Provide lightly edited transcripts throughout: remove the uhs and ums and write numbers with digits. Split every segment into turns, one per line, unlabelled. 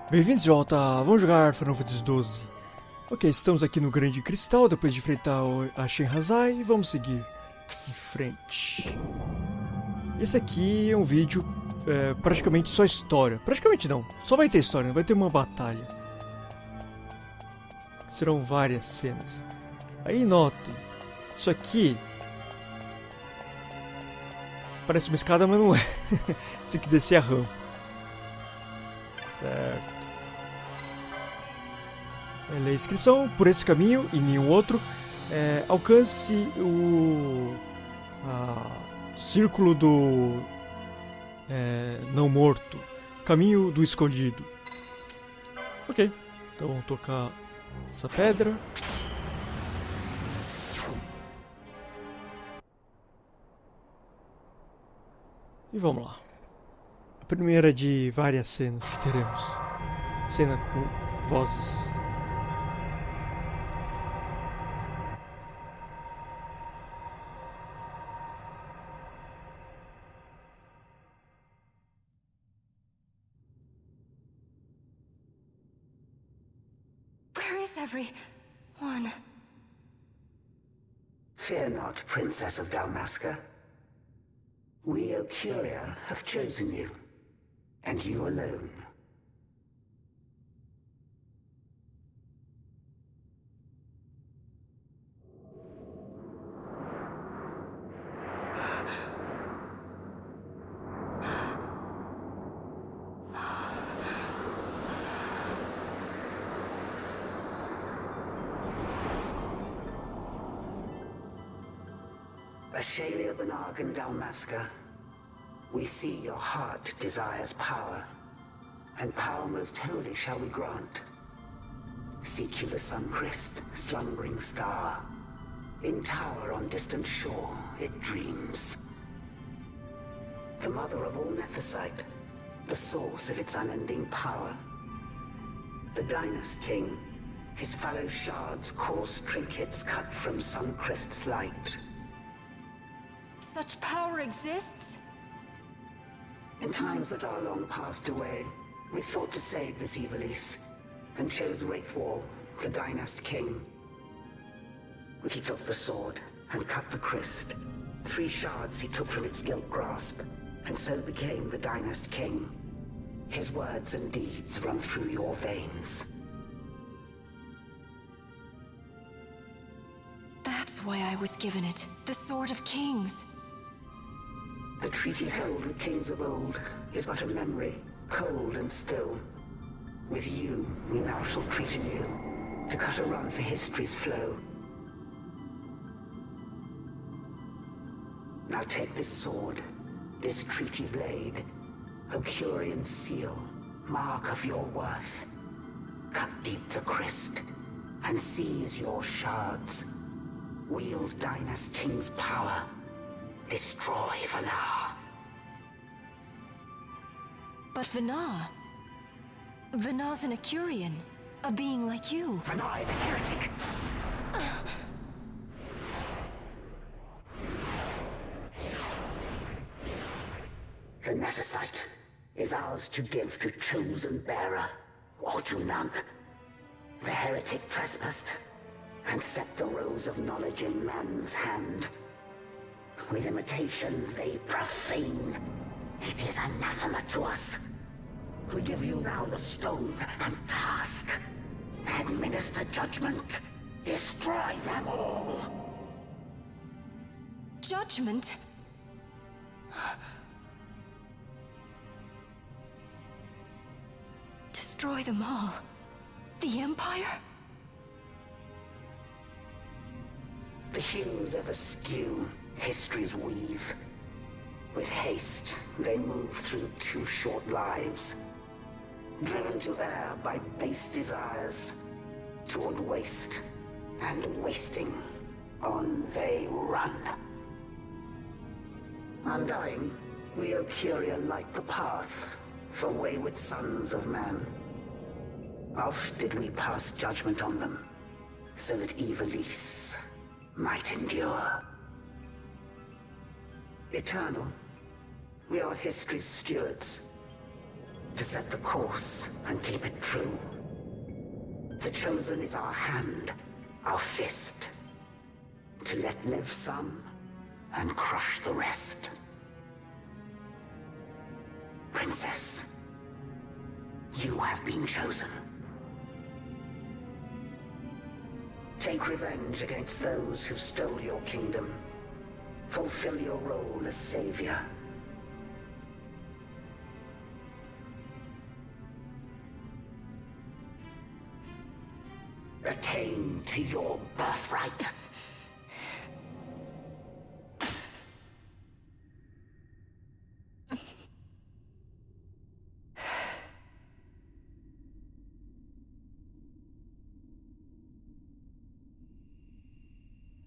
Bem-vindos de volta, vamos jogar Final Fantasy XII. Ok, estamos aqui no Grande Cristal, depois de enfrentar a XII, e vamos seguir em frente. Esse aqui é um vídeo praticamente só história. Praticamente não, só vai ter história, não vai ter uma batalha. Serão várias cenas. Aí notem, isso aqui parece uma escada, mas não é. Você tem que descer a rampa. Certo. Lê a inscrição por esse caminho e nenhum outro. Alcance o círculo do não morto. Caminho do escondido. Ok. Então vamos tocar essa pedra. E vamos lá. A primeira de várias cenas que teremos. Cena com vozes.
Where is everyone?
Fear not, Princess of Dalmasca. We, Occuria, have chosen you, and you alone. Ashalia Banag and Dalmasca, we see your heart desires power, and power most holy shall we grant. Seek you the sun-crest, slumbering star. In tower on distant shore it dreams. The mother of all Nephesite, the source of its unending power. The Dynast King, his fallow shards coarse trinkets cut from sun-crest's light.
Such power exists?
In times that are long passed away, we sought to save this Evilise, and chose Wraithwall, the Dynast King. He took the sword, and cut the crest. 3 shards he took from its gilt grasp, and so became the Dynast King. His words and deeds run through your veins.
That's why I was given it. The Sword of Kings.
The treaty held with kings of old is but a memory, cold and still. With you, we now shall treat anew, to cut a run for history's flow. Now take this sword, this treaty blade, Occurian seal, mark of your worth. Cut deep the crest, and seize your shards. Wield Dynast King's power. Destroy Vanar.
But Vanar... Vanar's an Occurian. A being like you.
Vanar is a heretic. The Nephesite is ours to give to chosen bearer, or to none. The heretic trespassed, and set the rose of knowledge in man's hand. With imitations they profane. It is anathema to us. We give you now the stone and task. Administer judgment. Destroy them all.
Judgment? Destroy them all? The Empire?
The hues ever skew history's weave. With haste, they move through 2 short lives. Driven to err by base desires, toward waste, and wasting, on they run. Undying, we Occuria light the path for wayward sons of man. Oft did we pass judgment on them, so that Evilise might endure. Eternal, we are history's stewards, to set the course and keep it true. The chosen is our hand, our fist. To let live some and crush the rest. Princess, you have been chosen. Take revenge against those who stole your kingdom. Fulfill your role as savior. Attain to your birthright.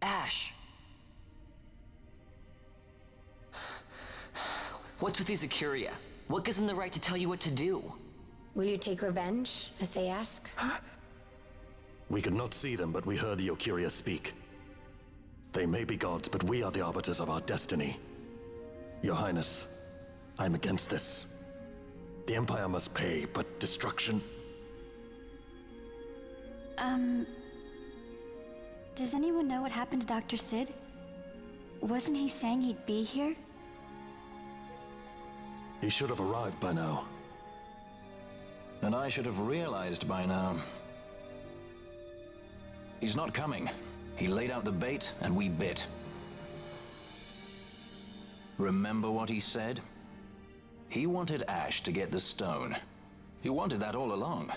Ash. What's with these Occuria? What gives them the right to tell you what to do?
Will you take revenge, as they ask?
We could not see them, but we heard the Occuria speak. They may be gods, but we are the arbiters of our destiny. Your Highness, I'm against this. The Empire must pay, but destruction...
Does anyone know what happened to Dr. Sid? Wasn't he saying he'd be here?
He should have arrived by now.
And I should have realized by now. He's not coming. He laid out the bait, and we bit. Remember what he said? He wanted Ash to get the stone. He wanted that all along.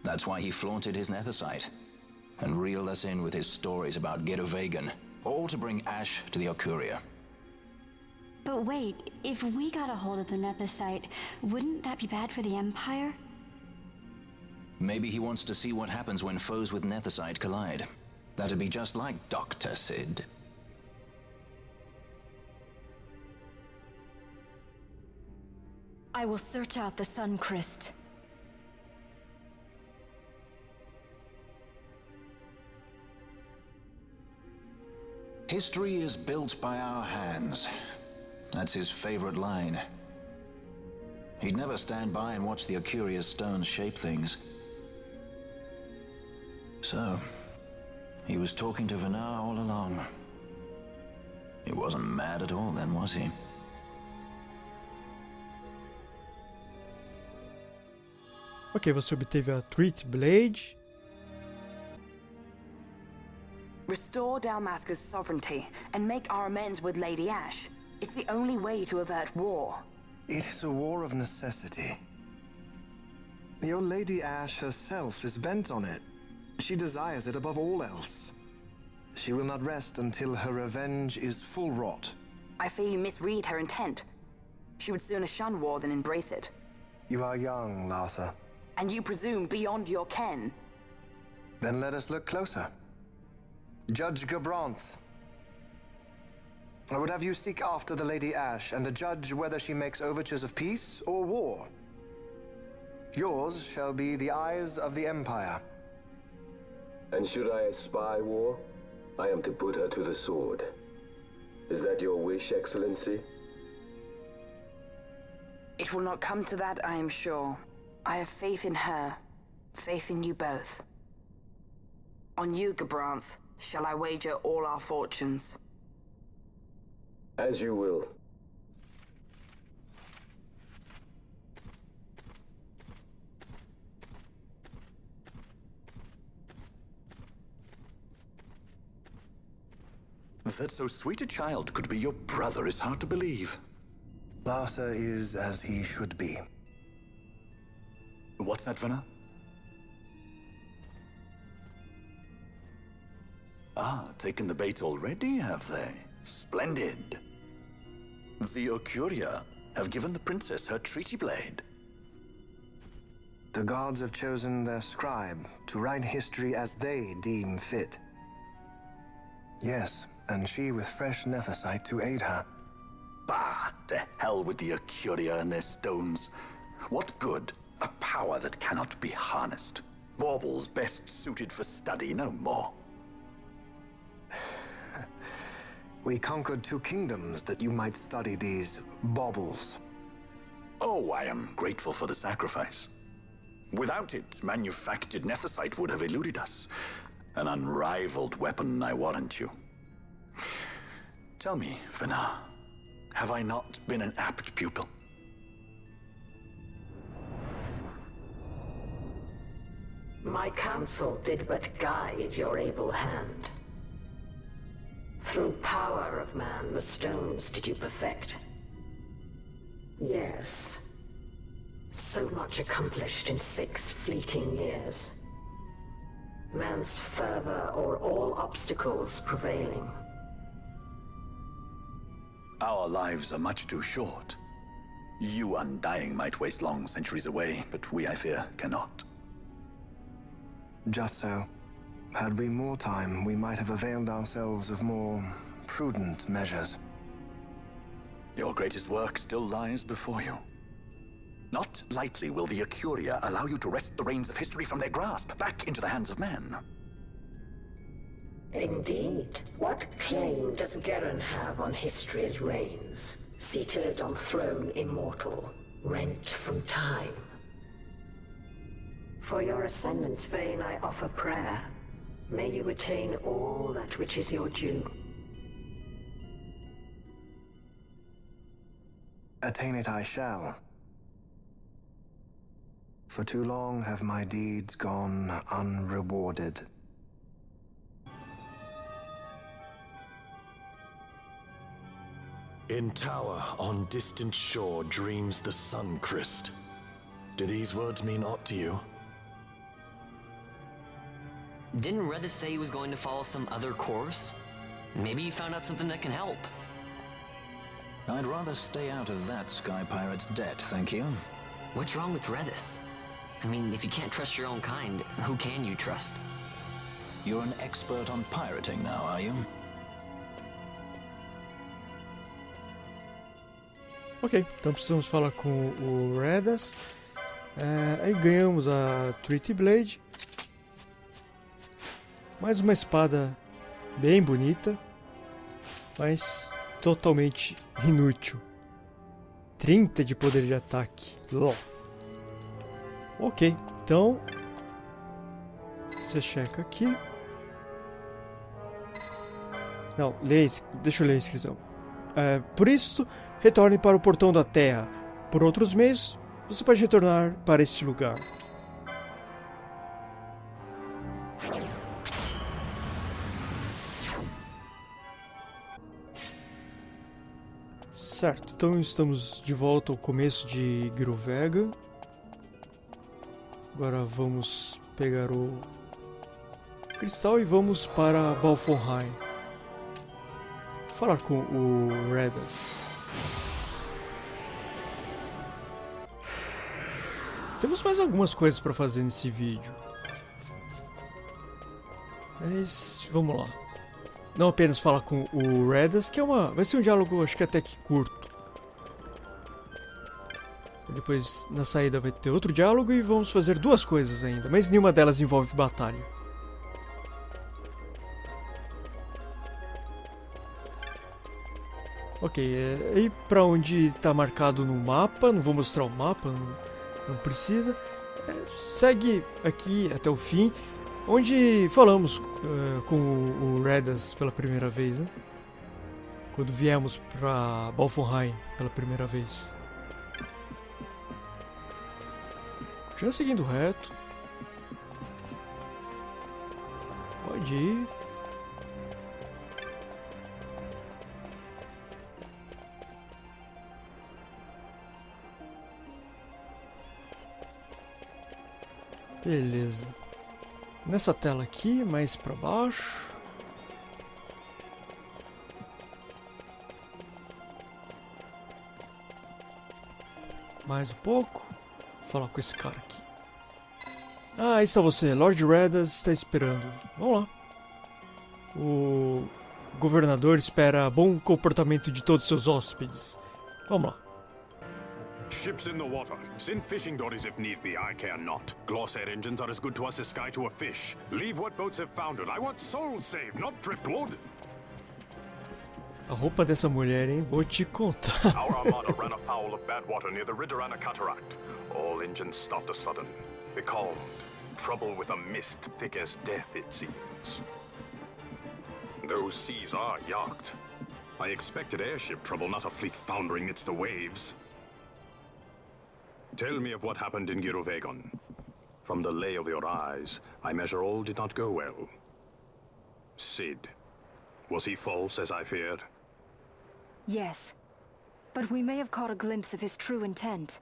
That's why he flaunted his nethicite, and reeled us in with his stories about Vegan, all to bring Ash to the Occuria.
But wait, if we got a hold of the nethicite, wouldn't that be bad for the Empire?
Maybe he wants to see what happens when foes with nethicite collide. That'd be just like Dr. Sid.
I will search out the Sun Crest.
History is built by our hands. That's his favorite line. He'd never stand by and watch the Occuria's stones shape things. So, he was talking to Vinar all along. He wasn't mad at all then, was he?
Ok, você obteve a Treat Blade.
Restore Dalmasca's sovereignty and make our amends with Lady Ash. It's the only way to avert war.
It is a war of necessity. Your Lady Ash herself is bent on it. She desires it above all else. She will not rest until her revenge is full wrought.
I fear you misread her intent. She would sooner shun war than embrace it.
You are young, Larsa.
And you presume beyond your ken.
Then let us look closer. Judge Gabranth. I would have you seek after the Lady Ash and judge whether she makes overtures of peace or war. Yours shall be the eyes of the Empire.
And should I espy war, I am to put her to the sword. Is that your wish, Excellency?
It will not come to that, I am sure. I have faith in her, faith in you both. On you, Gabranth, shall I wager all our fortunes.
As you will.
That so sweet a child could be your brother is hard to believe.
Larsa is as he should be.
What's that, Vinar? Ah, taken the bait already, have they? Splendid. The Occuria have given the princess her treaty blade.
The gods have chosen their scribe to write history as they deem fit. Yes, and she with fresh nethicite to aid her.
Bah! To hell with the Occuria and their stones. What good? A power that cannot be harnessed. Baubles best suited for study, no more.
We conquered 2 kingdoms that you might study these baubles.
Oh, I am grateful for the sacrifice. Without it, manufactured nethicite would have eluded us. An unrivaled weapon, I warrant you. Tell me, Vana, have I not been an apt pupil?
My counsel did but guide your able hand. Through power of man, the stones did you perfect. Yes. So much accomplished in 6 fleeting years. Man's fervor o'er all obstacles prevailing.
Our lives are much too short. You undying might waste long centuries away, but we, I fear, cannot.
Just so. Had we more time, we might have availed ourselves of more prudent measures.
Your greatest work still lies before you. Not lightly will the Occuria allow you to wrest the reins of history from their grasp, back into the hands of men.
Indeed. What claim does Garen have on history's reins? Seated on throne immortal, rent from time. For your ascendant's vein I offer prayer. May you attain all that which is your due.
Attain it I shall. For too long have my deeds gone unrewarded.
In tower on distant shore dreams the sun Christ. Do these words mean aught to you?
Didn't Redis say he was going to follow some other course? Maybe you found out something that can help.
I'd rather stay out of that Sky Pirate's debt, thank you.
What's wrong with Redis? I mean, if you can't trust your own kind, who can you trust?
You're an expert on pirating now, are you?
Ok, então precisamos falar com o Redis. Aí ganhamos a Treaty Blade. Mais uma espada bem bonita, mas totalmente inútil. 30 de poder de ataque. Ok, então você checa aqui. Não, deixa eu ler a inscrição. Por isso, retorne para o portão da Terra. Por outros meios, você pode retornar para este lugar. Certo, então estamos de volta ao começo de Grovega. Agora vamos pegar o cristal e vamos para Balfonheim. Falar com o Redis. Temos mais algumas coisas para fazer nesse vídeo. Mas vamos lá. Não apenas falar com o Redis, que vai ser um diálogo, acho que até que curto. Depois, na saída, vai ter outro diálogo e vamos fazer 2 coisas ainda, mas nenhuma delas envolve batalha. Ok, aí pra onde está marcado no mapa, não vou mostrar o mapa, não precisa. Segue aqui até o fim, onde falamos com o Redis pela primeira vez, né? Quando viemos pra Balfonheim pela primeira vez. Continua seguindo reto. Pode ir. Beleza. Nessa tela aqui, mais pra baixo. Mais um pouco. Vou falar com esse cara aqui. Ah, aí está você. Lord Redis está esperando. Vamos lá. O governador espera bom comportamento de todos seus hóspedes. Vamos lá.
Ships in the water. Send fishing dories if need be, I care not. Glossair engines are as good to us as sky to a fish. Leave what boats have foundered. I want souls saved, not driftwood.
A roupa dessa mulher, hein? Vou te contar.
Our armada ran afoul of bad water near the Riderana Cataract. All engines stopped a sudden. Becalmed. Trouble with a mist thick as death, it seems. Those seas are yacht. I expected airship trouble, not a fleet foundering amidst the waves. Tell me of what happened in Girovegon. From the lay of your eyes, I measure all did not go well. Cid. Was he false, as I feared?
Yes. But we may have caught a glimpse of his true intent.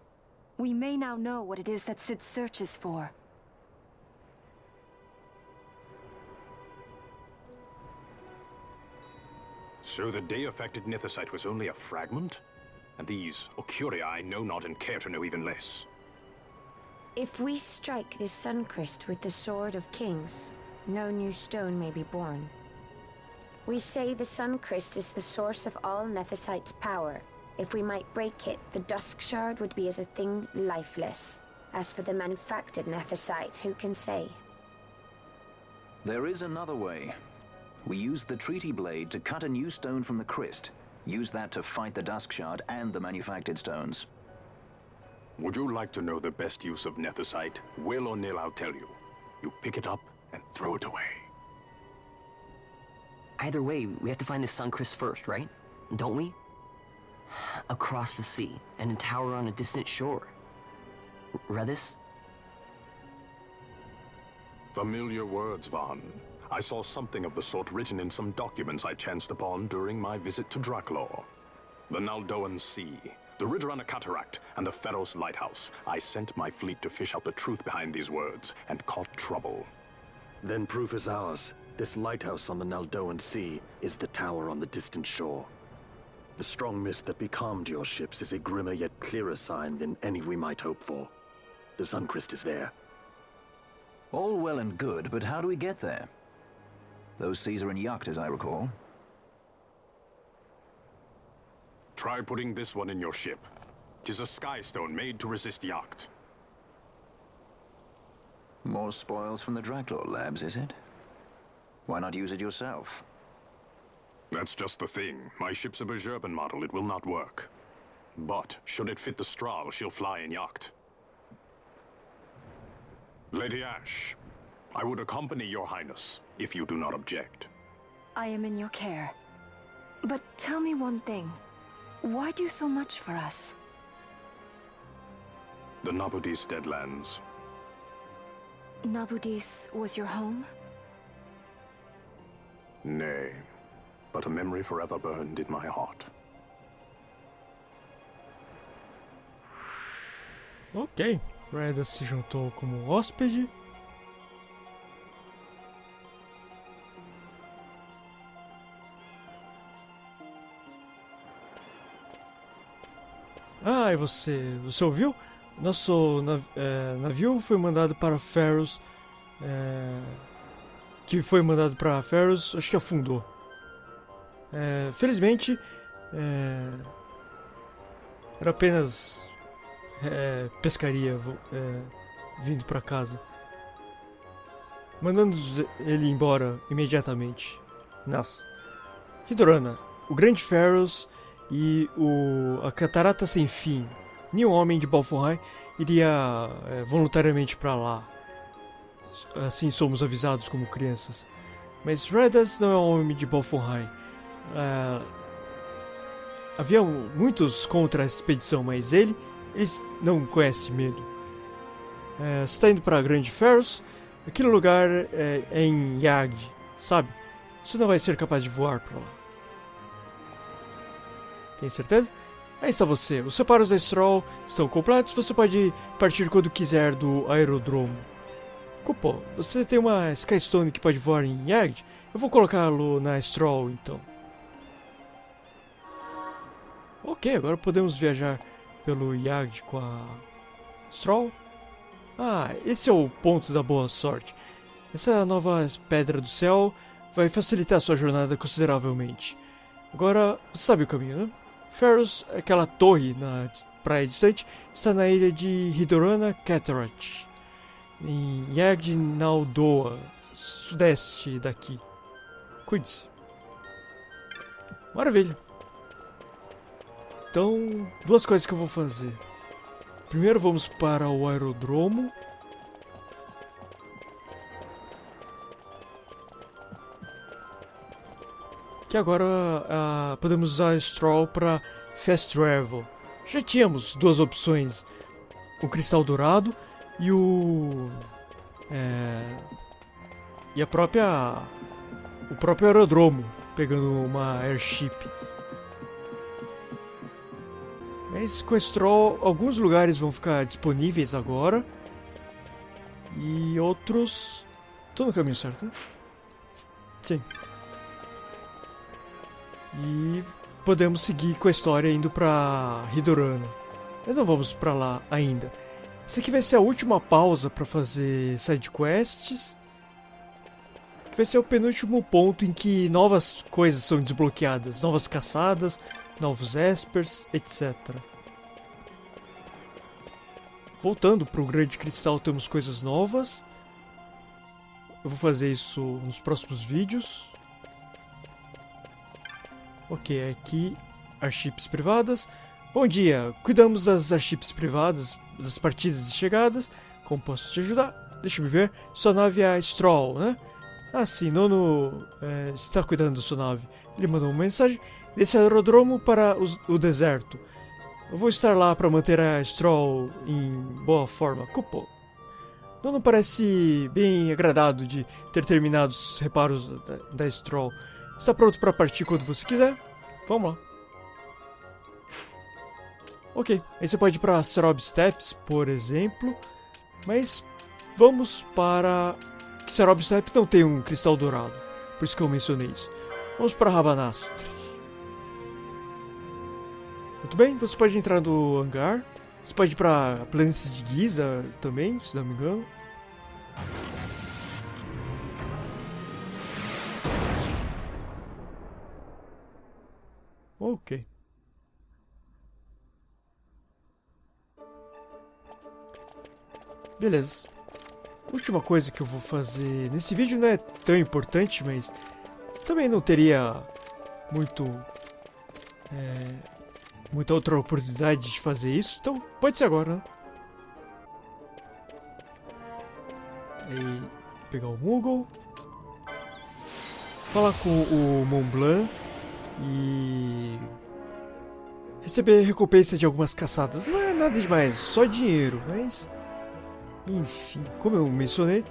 We may now know what it is that Cid searches for.
So the day-affected Nithosite was only a fragment? And these Occuria I know not and care to know even less.
If we strike this Suncrest with the Sword of Kings, no new stone may be born. We say the Suncrest is the source of all Nethosite's power. If we might break it, the Dusk Shard would be as a thing lifeless. As for the manufactured Nethosite, who can say?
There is another way. We used the Treaty Blade to cut a new stone from the Crest. Use that to fight the Dusk Shard and the manufactured stones.
Would you like to know the best use of Nethosite? Will or nil, I'll tell you. You pick it up and throw it away.
Either way, we have to find the Suncrest first, right? Don't we? Across the sea, and a tower on a distant shore. Read this?
Familiar words, Vaughn. I saw something of the sort written in some documents I chanced upon during my visit to Draklor. The Naldoan Sea, the Ridgerana Cataract, and the Pharos Lighthouse. I sent my fleet to fish out the truth behind these words, and caught trouble.
Then proof is ours. This lighthouse on the Naldoan Sea is the tower on the distant shore. The strong mist that becalmed your ships is a grimmer yet clearer sign than any we might hope for. The Suncrest is there.
All well and good, but how do we get there? Those seas are in yacht, as I recall.
Try putting this one in your ship. 'Tis a skystone made to resist yacht.
More spoils from the Draklor labs, is it? Why not use it yourself?
That's just the thing. My ship's a Bergerben model. It will not work. But, should it fit the Strahl, she'll fly in yacht. Lady Ash, I would accompany your highness, if you do not object.
I am in your care. But tell me one thing. Why do so much for us?
The Nabudis Deadlands.
Nabudis was your home?
Nay, but a memory forever burned in my heart.
Ok, Reda se juntou como hóspede. Ah, e você ouviu? Nosso navio foi mandado para Pharos, que foi mandado para Pharos, acho que afundou. Felizmente, era apenas pescaria vindo para casa, mandando ele embora imediatamente. Nossa, Hidorana, o Grande Pharos e a Catarata Sem Fim. Nenhum homem de Balfonheim iria voluntariamente para lá. Assim somos avisados como crianças. Mas Redas não é um homem de Balfonheim. Havia muitos contra a expedição, mas ele não conhece medo. Você está indo para Grande Pharos? Aquele lugar é em Yagd, sabe? Você não vai ser capaz de voar para lá. Tem certeza? Aí está você. Os separos da Strahl estão completos. Você pode partir quando quiser do aerodromo. Cupô, você tem uma Skystone que pode voar em Yagd? Eu vou colocá-lo na Strahl, então. Ok, agora podemos viajar pelo Yagd com a Strahl. Ah, esse é o ponto da boa sorte. Essa nova pedra do céu vai facilitar sua jornada consideravelmente. Agora, você sabe o caminho, né? Pharos, aquela torre na praia distante, está na ilha de Hidorana Cataract, em Yagd Naldoa, sudeste daqui. Cuide-se. Maravilha. Então, duas coisas que eu vou fazer. Primeiro vamos para o aerodromo que agora podemos usar Stroll para Fast Travel. Já tínhamos duas opções, o Cristal Dourado e o próprio aerodromo, pegando uma airship. Mas com Stroll, alguns lugares vão ficar disponíveis agora e outros... Tô no caminho certo, né? Sim. E podemos seguir com a história indo pra Ridorana. Mas não vamos pra lá ainda. Essa aqui vai ser a última pausa pra fazer side quests. Vai ser o penúltimo ponto em que novas coisas são desbloqueadas. Novas caçadas, novos espers, etc. Voltando pro Grande Cristal, temos coisas novas. Eu vou fazer isso nos próximos vídeos. Ok, aqui, airships privadas. Bom dia, cuidamos das airships privadas, das partidas e chegadas. Como posso te ajudar? Deixa eu ver. Sua nave é a Stroll, né? Ah, sim, Nono está cuidando da sua nave. Ele mandou uma mensagem desse aerodromo para o deserto. Eu vou estar lá para manter a Stroll em boa forma. Cupo. Nono parece bem agradado de ter terminado os reparos da Stroll. Está pronto para partir quando você quiser? Vamos lá. Ok, aí você pode ir para Serob Steppes, por exemplo. Mas vamos para... Serob Steppes não tem um cristal dourado, por isso que eu mencionei isso. Vamos para Rabanastre. Muito bem, você pode entrar no hangar. Você pode ir para a planície de Giza também, se não me engano. Ok. Beleza. Última coisa que eu vou fazer nesse vídeo não é tão importante, mas também não teria muita outra oportunidade de fazer isso, então pode ser agora, né? Aí, pegar o Moogle, falar com o Mont Blanc e receber recompensa de algumas caçadas. Não é nada demais, só dinheiro, mas enfim, como eu mencionei,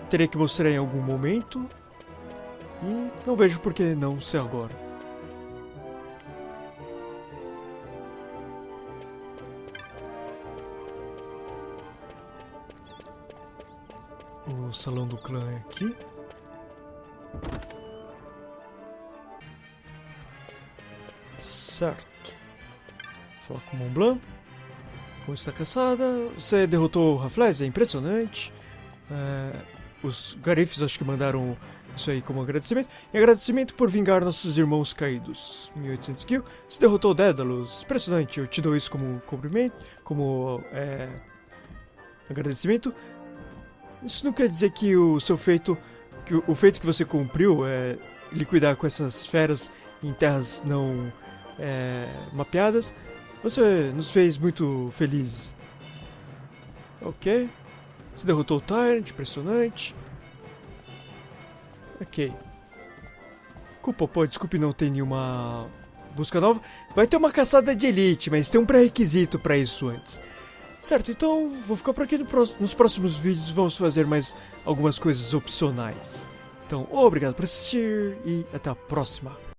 teria que mostrar em algum momento e não vejo por que não ser agora. O salão do clã é aqui. Certo. Falar com o Mont Blanc. Com esta caçada, você derrotou o Rafles, é impressionante. Os Garifes acho que mandaram isso aí como agradecimento. E agradecimento por vingar nossos irmãos caídos. 1800 kills. Você derrotou o Dédalus, impressionante. Eu te dou isso como cumprimento, como agradecimento. Isso não quer dizer que o feito que você cumpriu é liquidar com essas feras em terras não mapeadas. Você nos fez muito felizes. Ok. Você derrotou o Tyrant, impressionante. Ok. Pô, desculpe não ter nenhuma busca nova. Vai ter uma caçada de elite, mas tem um pré-requisito para isso antes. Certo, então vou ficar por aqui nos próximos vídeos. Vamos fazer mais algumas coisas opcionais. Então, obrigado por assistir e até a próxima.